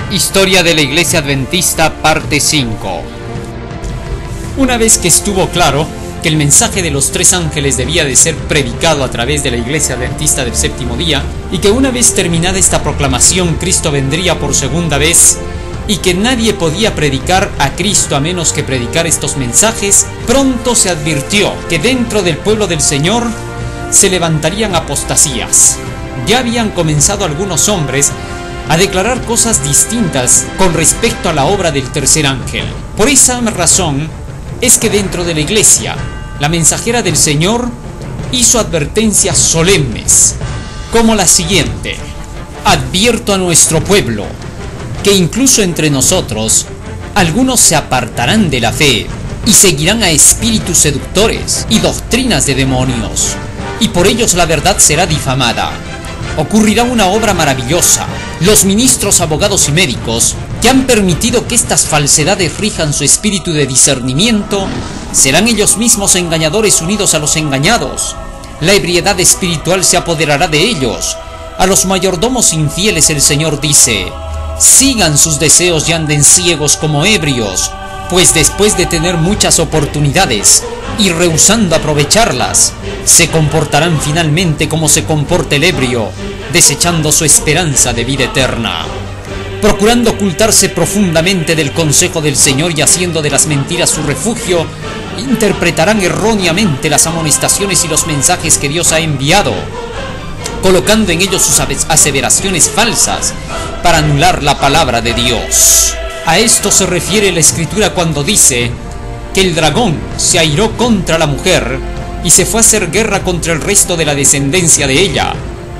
Historia de la Iglesia Adventista, parte 5. Una vez que estuvo claro que el mensaje de los tres ángeles debía de ser predicado a través de la Iglesia Adventista del séptimo día, y que una vez terminada esta proclamación Cristo vendría por segunda vez, y que nadie podía predicar a Cristo a menos que predicar estos mensajes, pronto se advirtió que dentro del pueblo del Señor se levantarían apostasías. Ya habían comenzado algunos hombres a declarar cosas distintas con respecto a la obra del tercer ángel. Por esa razón es que dentro de la iglesia, la mensajera del Señor hizo advertencias solemnes, como la siguiente: advierto a nuestro pueblo que incluso entre nosotros algunos se apartarán de la fe y seguirán a espíritus seductores y doctrinas de demonios, y por ellos la verdad será difamada. Ocurrirá una obra maravillosa. Los ministros, abogados y médicos que han permitido que estas falsedades rijan su espíritu de discernimiento serán ellos mismos engañadores unidos a los engañados. La ebriedad espiritual se apoderará de ellos. A los mayordomos infieles el Señor dice: sigan sus deseos y anden ciegos como ebrios, pues después de tener muchas oportunidades y rehusando aprovecharlas, se comportarán finalmente como se comporta el ebrio, desechando su esperanza de vida eterna. Procurando ocultarse profundamente del consejo del Señor y haciendo de las mentiras su refugio, interpretarán erróneamente las amonestaciones y los mensajes que Dios ha enviado, colocando en ellos sus aseveraciones falsas para anular la palabra de Dios. A esto se refiere la Escritura cuando dice que el dragón se airó contra la mujer y se fue a hacer guerra contra el resto de la descendencia de ella,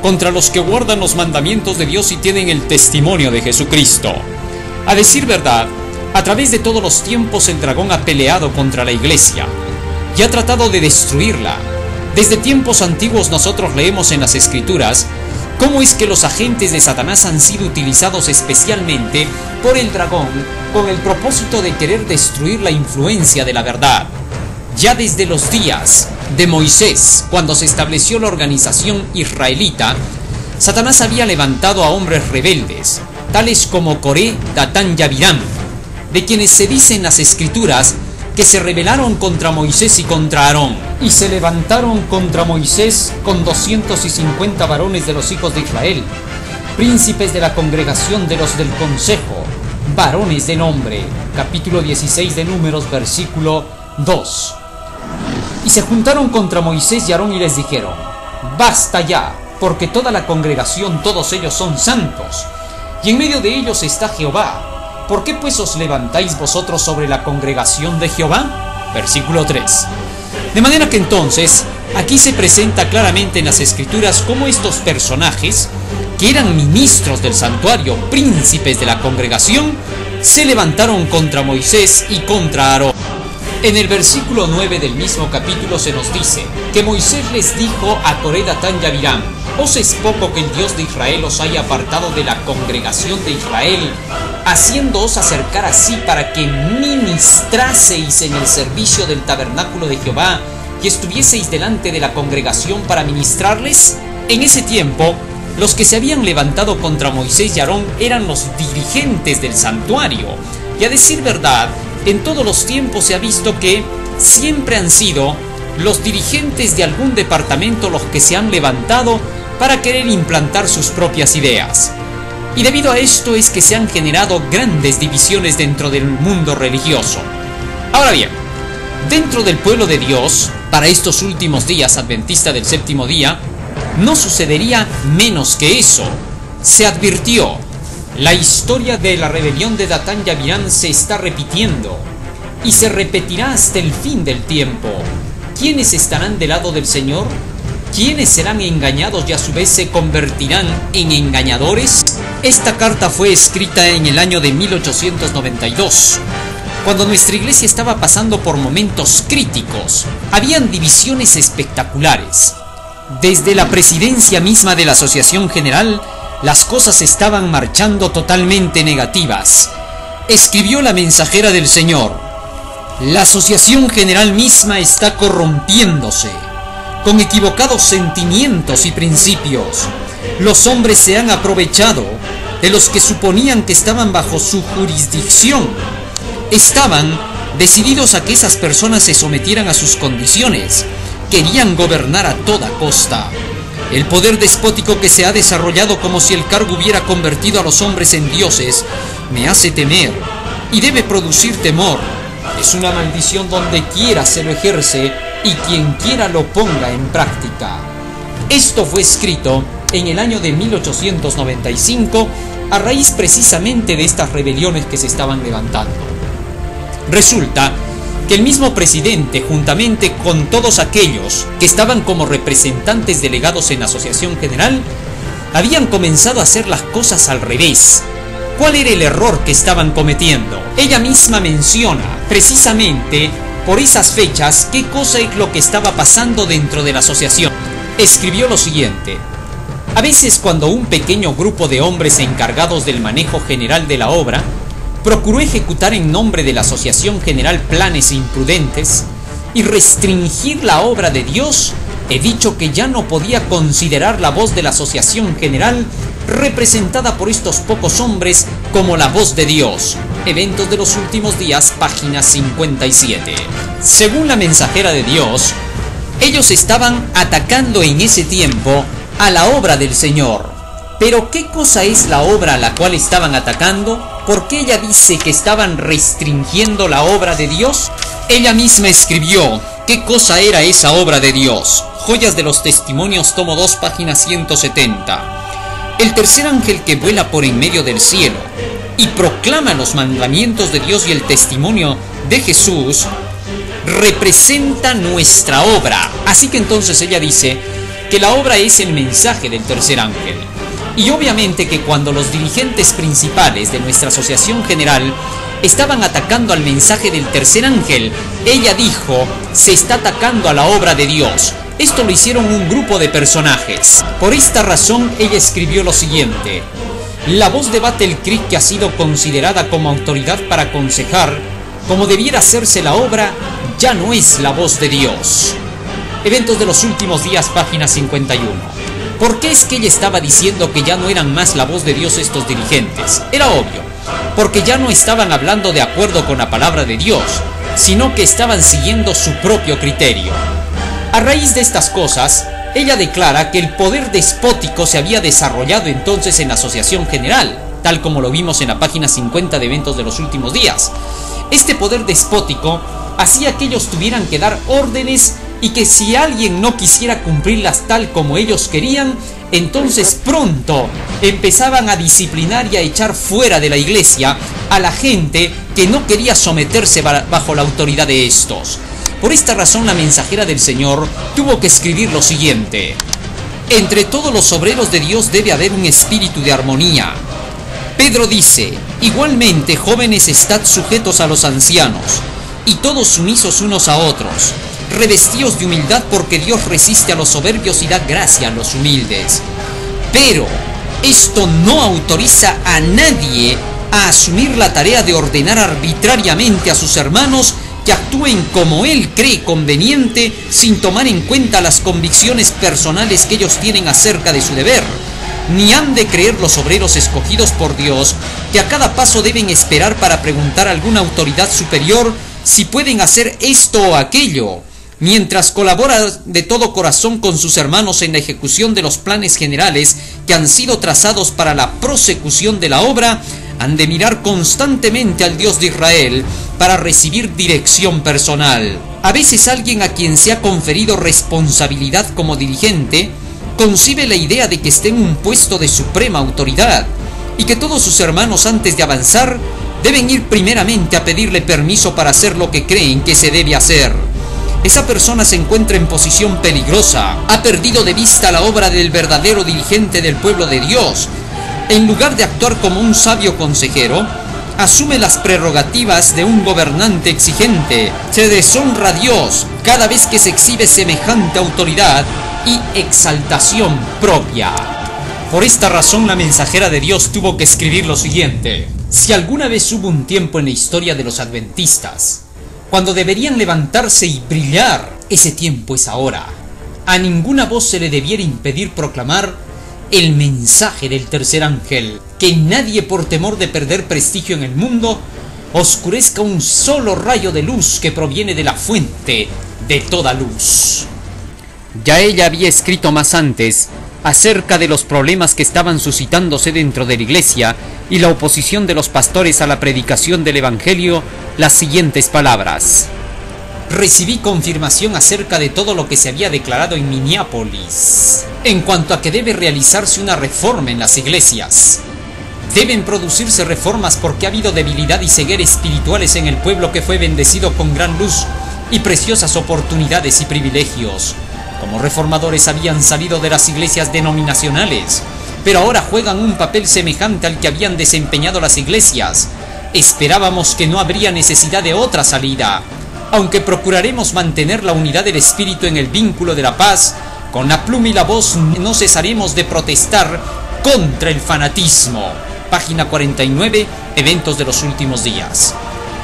contra los que guardan los mandamientos de Dios y tienen el testimonio de Jesucristo. A decir verdad, a través de todos los tiempos el dragón ha peleado contra la iglesia y ha tratado de destruirla. Desde tiempos antiguos nosotros leemos en las Escrituras cómo es que los agentes de Satanás han sido utilizados especialmente por el dragón con el propósito de querer destruir la influencia de la verdad. Ya desde los días de Moisés, cuando se estableció la organización israelita, Satanás había levantado a hombres rebeldes, tales como Coré, Datán y Abiram, de quienes se dice en las Escrituras que se rebelaron contra Moisés y contra Aarón, y se levantaron contra Moisés con 250 varones de los hijos de Israel, príncipes de la congregación de los del consejo, varones de nombre. Capítulo 16 de Números, versículo 2. Y se juntaron contra Moisés y Aarón y les dijeron: basta ya, porque toda la congregación, todos ellos son santos, y en medio de ellos está Jehová. ¿Por qué pues os levantáis vosotros sobre la congregación de Jehová? Versículo 3. De manera que entonces, aquí se presenta claramente en las Escrituras cómo estos personajes, que eran ministros del santuario, príncipes de la congregación, se levantaron contra Moisés y contra Aarón. En el versículo 9 del mismo capítulo se nos dice que Moisés les dijo a Coré, Datán y Abiram: ¿os es poco que el Dios de Israel os haya apartado de la congregación de Israel, haciéndoos acercar así para que ministraseis en el servicio del tabernáculo de Jehová y estuvieseis delante de la congregación para ministrarles? En ese tiempo, los que se habían levantado contra Moisés y Aarón eran los dirigentes del santuario, y a decir verdad, en todos los tiempos se ha visto que siempre han sido los dirigentes de algún departamento los que se han levantado para querer implantar sus propias ideas. Y debido a esto es que se han generado grandes divisiones dentro del mundo religioso. Ahora bien, dentro del pueblo de Dios, para estos últimos días adventistas del séptimo día, no sucedería menos que eso. Se advirtió: la historia de la rebelión de Datán y Abiram se está repitiendo y se repetirá hasta el fin del tiempo. ¿Quiénes estarán del lado del Señor? ¿Quiénes serán engañados y a su vez se convertirán en engañadores? Esta carta fue escrita en el año de 1892, cuando nuestra iglesia estaba pasando por momentos críticos. Habían divisiones espectaculares. Desde la presidencia misma de la Asociación General, las cosas estaban marchando totalmente negativas. Escribió la mensajera del Señor: la Asociación General misma está corrompiéndose, con equivocados sentimientos y principios. Los hombres se han aprovechado de los que suponían que estaban bajo su jurisdicción. Estaban decididos a que esas personas se sometieran a sus condiciones. Querían gobernar a toda costa. El poder despótico que se ha desarrollado como si el cargo hubiera convertido a los hombres en dioses me hace temer y debe producir temor. Es una maldición donde quiera se lo ejerce y quien quiera lo ponga en práctica. Esto fue escrito en el año de 1895 a raíz precisamente de estas rebeliones que se estaban levantando. Resulta que el mismo presidente, juntamente con todos aquellos que estaban como representantes delegados en la Asociación General, habían comenzado a hacer las cosas al revés. ¿Cuál era el error que estaban cometiendo? Ella misma menciona, precisamente por esas fechas, qué cosa es lo que estaba pasando dentro de la asociación. Escribió lo siguiente: a veces cuando un pequeño grupo de hombres encargados del manejo general de la obra procuró ejecutar en nombre de la Asociación General planes imprudentes y restringir la obra de Dios, he dicho que ya no podía considerar la voz de la Asociación General representada por estos pocos hombres como la voz de Dios. Eventos de los últimos días, página 57. Según la mensajera de Dios, ellos estaban atacando en ese tiempo a la obra del Señor. Pero ¿qué cosa es la obra a la cual estaban atacando? ¿Por qué ella dice que estaban restringiendo la obra de Dios? Ella misma escribió qué cosa era esa obra de Dios. Joyas de los Testimonios, tomo 2, página 170. El tercer ángel que vuela por en medio del cielo y proclama los mandamientos de Dios y el testimonio de Jesús representa nuestra obra. Así que entonces ella dice que la obra es el mensaje del tercer ángel. Y obviamente que cuando los dirigentes principales de nuestra Asociación General estaban atacando al mensaje del tercer ángel, ella dijo, se está atacando a la obra de Dios. Esto lo hicieron un grupo de personajes. Por esta razón ella escribió lo siguiente: la voz de Battle Creek, que ha sido considerada como autoridad para aconsejar como debiera hacerse la obra, ya no es la voz de Dios. Eventos de los últimos días, página 51. ¿Por qué es que ella estaba diciendo que ya no eran más la voz de Dios estos dirigentes? Era obvio, porque ya no estaban hablando de acuerdo con la palabra de Dios, sino que estaban siguiendo su propio criterio. A raíz de estas cosas, ella declara que el poder despótico se había desarrollado entonces en la Asociación General, tal como lo vimos en la página 50 de Eventos de los últimos días. Este poder despótico hacía que ellos tuvieran que dar órdenes y que si alguien no quisiera cumplirlas tal como ellos querían, entonces pronto empezaban a disciplinar y a echar fuera de la iglesia a la gente que no quería someterse bajo la autoridad de estos. Por esta razón la mensajera del Señor tuvo que escribir lo siguiente: entre todos los obreros de Dios debe haber un espíritu de armonía. Pedro dice, igualmente jóvenes, estad sujetos a los ancianos, y todos sumisos unos a otros. Revestíos de humildad, porque Dios resiste a los soberbios y da gracia a los humildes. Pero esto no autoriza a nadie a asumir la tarea de ordenar arbitrariamente a sus hermanos que actúen como él cree conveniente, sin tomar en cuenta las convicciones personales que ellos tienen acerca de su deber. Ni han de creer los obreros escogidos por Dios que a cada paso deben esperar para preguntar a alguna autoridad superior si pueden hacer esto o aquello. Mientras colabora de todo corazón con sus hermanos en la ejecución de los planes generales que han sido trazados para la prosecución de la obra, han de mirar constantemente al Dios de Israel para recibir dirección personal. A veces alguien a quien se ha conferido responsabilidad como dirigente concibe la idea de que esté en un puesto de suprema autoridad y que todos sus hermanos, antes de avanzar, deben ir primeramente a pedirle permiso para hacer lo que creen que se debe hacer. Esa persona se encuentra en posición peligrosa, ha perdido de vista la obra del verdadero dirigente del pueblo de Dios. En lugar de actuar como un sabio consejero, asume las prerrogativas de un gobernante exigente. Se deshonra a Dios cada vez que se exhibe semejante autoridad y exaltación propia. Por esta razón la mensajera de Dios tuvo que escribir lo siguiente: si alguna vez hubo un tiempo en la historia de los adventistas cuando deberían levantarse y brillar, ese tiempo es ahora. A ninguna voz se le debiera impedir proclamar el mensaje del tercer ángel. que nadie, por temor de perder prestigio en el mundo, oscurezca un solo rayo de luz que proviene de la fuente de toda luz. Ya ella había escrito más antes acerca de los problemas que estaban suscitándose dentro de la iglesia y la oposición de los pastores a la predicación del evangelio las siguientes palabras: recibí confirmación acerca de todo lo que se había declarado en Minneapolis en cuanto a que debe realizarse una reforma en las iglesias. Deben producirse reformas porque ha habido debilidad y ceguera espirituales en el pueblo que fue bendecido con gran luz y preciosas oportunidades y privilegios. Como reformadores habían salido de las iglesias denominacionales, pero ahora juegan un papel semejante al que habían desempeñado las iglesias. Esperábamos que no habría necesidad de otra salida, aunque procuraremos mantener la unidad del espíritu en el vínculo de la paz. Con la pluma y la voz no cesaremos de protestar contra el fanatismo. Página 49, eventos de los últimos días.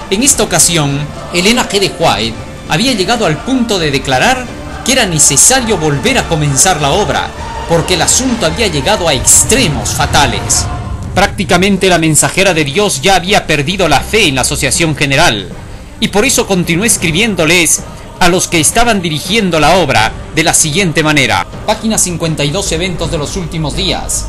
En esta ocasión, Elena G. de White había llegado al punto de declarar que era necesario volver a comenzar la obra, porque el asunto había llegado a extremos fatales. Prácticamente la mensajera de Dios ya había perdido la fe en la Asociación General, y por eso continuó escribiéndoles a los que estaban dirigiendo la obra de la siguiente manera. Página 52, eventos de los últimos días.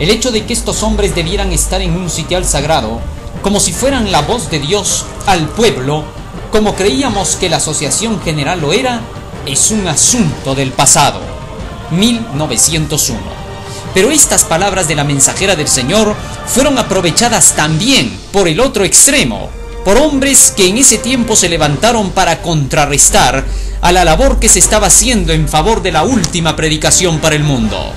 El hecho de que estos hombres debieran estar en un sitial sagrado, como si fueran la voz de Dios al pueblo, como creíamos que la Asociación General lo era, es un asunto del pasado. 1901. Pero estas palabras de la mensajera del Señor fueron aprovechadas también por el otro extremo, por hombres que en ese tiempo se levantaron para contrarrestar a la labor que se estaba haciendo en favor de la última predicación para el mundo.